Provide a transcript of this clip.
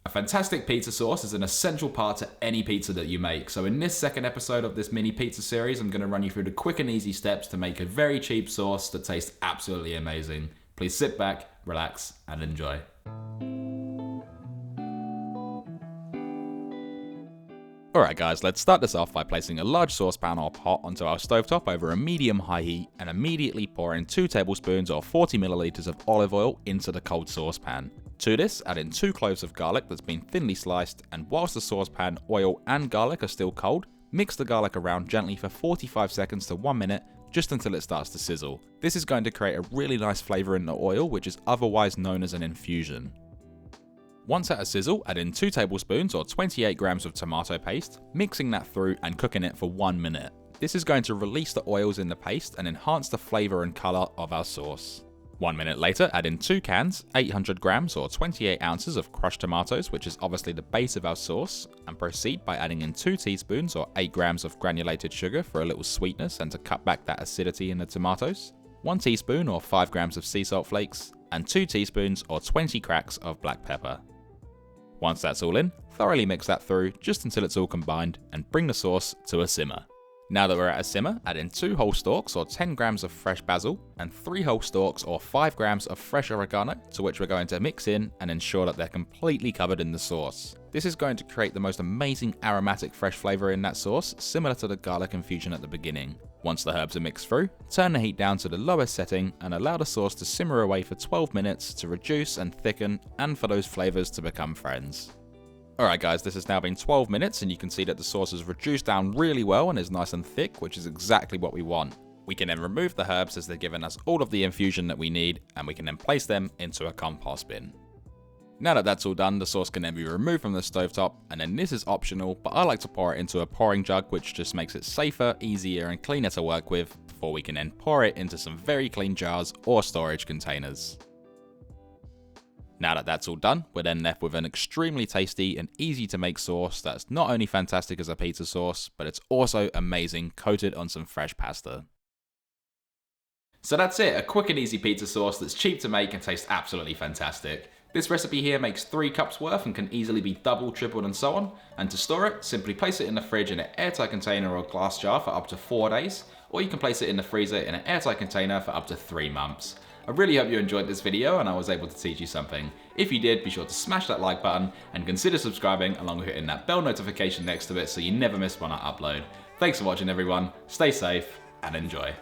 A fantastic pizza sauce is an essential part to any pizza that you make, so in this second episode of this mini pizza series, I'm going to run you through the quick and easy steps to make a very cheap sauce that tastes absolutely amazing. Please sit back, relax, and enjoy. Alright guys, let's start this off by placing a large saucepan or pot onto our stovetop over a medium-high heat and immediately pouring 2 tablespoons or 40 milliliters of olive oil into the cold saucepan. To this, add in 2 cloves of garlic that's been thinly sliced, and whilst the saucepan, oil and garlic are still cold, mix the garlic around gently for 45 seconds to 1 minute, just until it starts to sizzle. This is going to create a really nice flavour in the oil, which is otherwise known as an infusion. Once at a sizzle, add in 2 tablespoons or 28 grams of tomato paste, mixing that through and cooking it for 1 minute. This is going to release the oils in the paste and enhance the flavour and colour of our sauce. 1 minute later, add in 2 cans, 800 grams or 28 ounces of crushed tomatoes, which is obviously the base of our sauce, and proceed by adding in 2 teaspoons or 8 grams of granulated sugar for a little sweetness and to cut back that acidity in the tomatoes, 1 teaspoon or 5 grams of sea salt flakes, and 2 teaspoons or 20 cracks of black pepper. Once that's all in, thoroughly mix that through just until it's all combined and bring the sauce to a simmer. Now that we're at a simmer, add in 2 whole stalks or 10 grams of fresh basil and 3 whole stalks or 5 grams of fresh oregano, to which we're going to mix in and ensure that they're completely covered in the sauce. This is going to create the most amazing aromatic fresh flavour in that sauce, similar to the garlic infusion at the beginning. Once the herbs are mixed through, turn the heat down to the lowest setting and allow the sauce to simmer away for 12 minutes to reduce and thicken and for those flavours to become friends. Alright guys, this has now been 12 minutes and you can see that the sauce has reduced down really well and is nice and thick, which is exactly what we want. We can then remove the herbs as they're giving us all of the infusion that we need, and we can then place them into a compost bin. Now that that's all done, the sauce can then be removed from the stovetop, and then this is optional, but I like to pour it into a pouring jug, which just makes it safer, easier and cleaner to work with, before we can then pour it into some very clean jars or storage containers. Now that that's all done, we're then left with an extremely tasty and easy to make sauce that's not only fantastic as a pizza sauce, but it's also amazing coated on some fresh pasta. So that's it, a quick and easy pizza sauce that's cheap to make and tastes absolutely fantastic. This recipe here makes 3 cups worth and can easily be doubled, tripled and so on. And to store it, simply place it in the fridge in an airtight container or glass jar for up to 4 days, or you can place it in the freezer in an airtight container for up to 3 months. I really hope you enjoyed this video and I was able to teach you something. If you did, be sure to smash that like button and consider subscribing along with hitting that bell notification next to it so you never miss when I upload. Thanks for watching everyone, stay safe and enjoy.